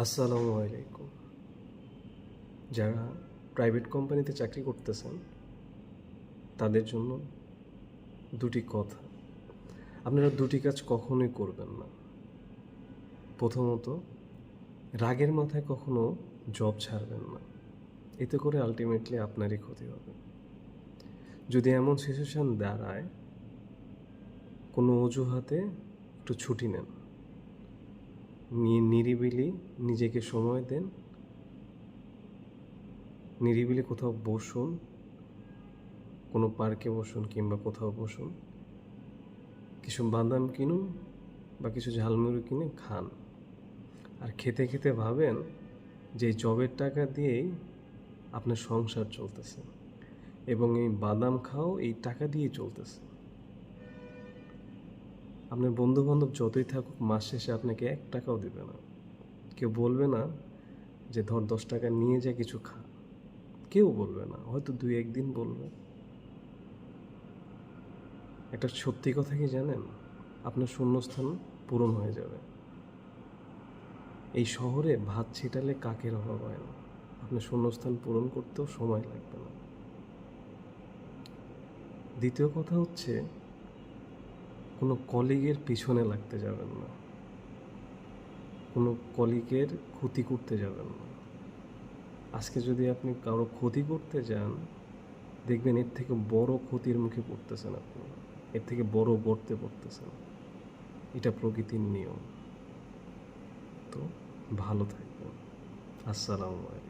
আসসালামু আলাইকুম। যারা প্রাইভেট কোম্পানিতে চাকরি করতেছেন তাদের জন্য দুটি কথা। আপনারা দুটি কাজ কখনোই করবেন না। প্রথমত, রাগের মাথায় কখনো জব ছাড়বেন না। এতে করে আলটিমেটলি আপনারই ক্ষতি হবে। যদি এমন সিচুয়েশান দাঁড়ায়, কোনো অজুহাতে একটু ছুটি নেন, নিরিবিলি নিজেকে সময় দেন, নিরিবিলি কোথাও বসুন, কোনো পার্কে বসুন কিংবা কোথাও বসুন, কিছু বাদাম কিনুন বা কিছু ঝালমুড়ি কিনে খান। আর খেতে খেতে ভাবেন যে এই জবের টাকা দিয়েই আপনার সংসার চলতেছে এবং এই বাদাম খাও এই টাকা দিয়েই চলতেছে। আপনার বন্ধুবান্ধব যতই থাকুক, মাস শেষে আপনাকে 1 টাকাও দেবে না। কেউ বলবে না যে ধর 10 টাকা নিয়ে যা কিছু খা, কেউ বলবে না, হয়তো 2-1 দিন বলবে। একটা সত্যি কথা কি জানেন? আপনার শূন্যস্থান পূরণ হয়ে যাবে। এই শহরে ভাত ছিটালে কাকের অভাব হয় না। আপনার শূন্যস্থান পূরণ করতেও সময় লাগবে না। দ্বিতীয় কথা হচ্ছে, কোনো কলিগের পিছনে লাগতে যাবেন না, কোনো কলিগের ক্ষতি করতে যাবেন না। আজকে যদি আপনি কারো ক্ষতি করতে যান, দেখবেন এর থেকে বড় ক্ষতির মুখে পড়তেছেন আপনি, এর থেকে বড় গর্তে পড়তেছেন। এটা প্রকৃতির নিয়ম। তো ভালো থাকবেন। আসসালামু আলাইকুম।